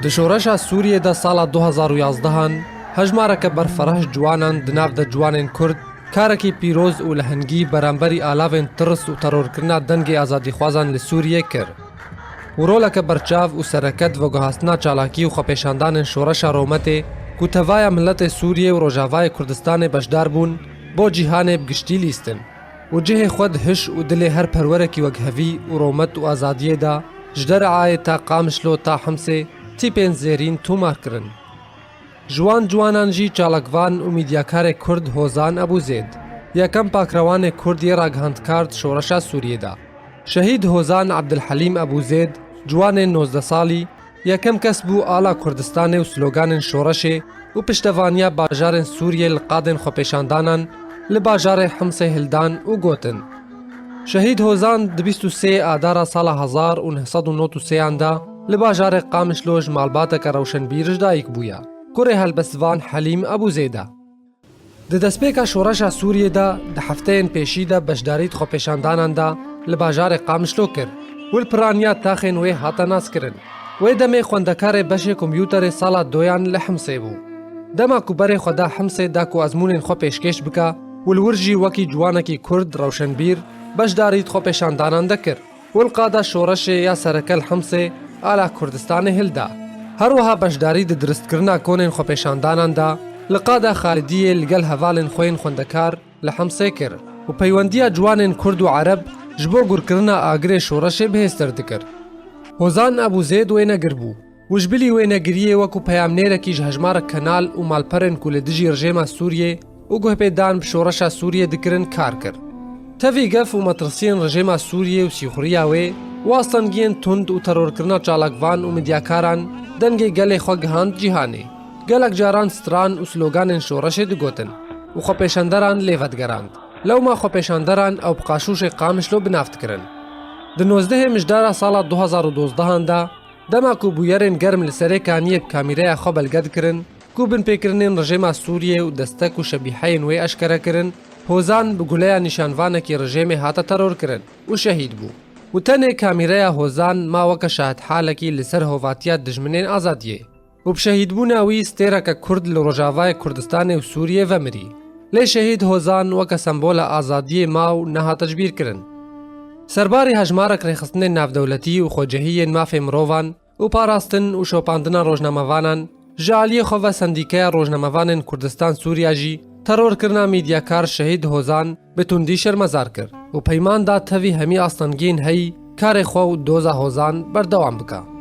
د شورشا سوریه د سالا 2011 هجمارک برفرهش جوانان دناف د جوانین کرد کارکی پیروز و لهنگی برانبری آلاوین ترس و ترور کرنا دنگ آزادی خوازان لسوریه کر. و رولک برچاو و سرکت و گهاستنا چالاکی و خپیشاندان شورشا رومته که توای ملت سوریه و روژاوای کردستان بشدار بون با جیهان بگشتی لیستن و جه خود هش و دل هر پرورکی وگهوی و رومت و آزادیه دا جدر عای تا قامشلو تا حمسه تیپین زیرین تومار کرن. جوانان جی چالکوان و میدیاکار کرد هوزان ابو زید یکم پاکروان کردی را گهاند کرد شورشا سوریه دا. شهید هوزان عبدالحلیم ابو زید جوان 19 سالی یکم کس بو آلا کردستان و سلوگان شورشه و پشتوانیا باجار سوریه لقادن خوپیشاندانان لباجار حمسه هلدان و گوتن. شهید هوزان 23 آدار سال 1993 اندا لباجار قامشلوج مالباتک روشن بیرج دایک بویا. کوره هلبسوان حلیم ابو زیده. د دسپیکا شورشا سوریه دا د هفتهین پیشی دا بشداریت خوپیشاندانان دا لباجار قامشلو کر والپرانیا تاخین وی هاتا ناس کرن وی دمی خوندکار بش کمپیوتر سالا دویان لحمسه بو دما کوبر خدا حمسه دا کو ازمونین خو پیشکش بکا والورجی وکی جوانکی کرد روشنبیر بشداریت خوپیشاندانان دا کر والقادا شورش یا سرکل حمسه آلا کردستان هلدا هروها بشداری د درست کرنا کونین خوپیشاندانان دا لقادا خالدیه لگل هوالین خوین خوندکار لحمسه کر و پیوندیا جوانین کرد و عرب جبو گرکرنا آگره شورش بهستر دکر. هوزان ابو زید وینا گربو وجبلی وینا گریه وکو پیامنیره کی جهجمار کنال و مالپرن کل دجی رژیم سوریه و گوه پیدان بشورش سوریه دکرن کار کر. تفی گف و مترسین رژیم سوریه و سیخوریا وی واستنگین تند و ترور کرنا چالکوان و مدیاکاران دنگی گل خوگهاند جیهانه. گلک جاران ستران و سلوگان شورش دگوتن و خوپیشندران لیفتگراند. لو ما خوپیشاندران او بقاشوش قامشلو بنافت کرن. د 19 مجدار سال 2012 دا دما کو بویرن گرم لسره کانیب کامیره خو بلگد کرن کو بن پیکرنین رژیم سوریه و دستک و شبیحین وی اشکره کرن هوزان بگولیا نشانوانه کی رژیم هاتا ترور کرن و شهید بو و تنه کامیره هوزان ما وک شاهد حاله کی لسر هواتیات دجمنین آزادیه و بشهید بونا وی ستیرک کرد لروجاوای کردستان و سوریه و مری لی شهید هوزان وک سمبول آزادی ماو نها تجبیر کرن. سرباری هجمارک ریخستن ناف دولتی و خوجهی ماف مروان و پاراستن و شوپاندنا روزنامه‌وانان جعلی خو سندیکه روزنامه‌وانن کردستان سوریا جی ترور کرنا میدیاکار شهید هوزان به تندی شرمزار کر و پیمان دا توی همی آستانگین هی کار خو دوزا هوزان بردوام بکا.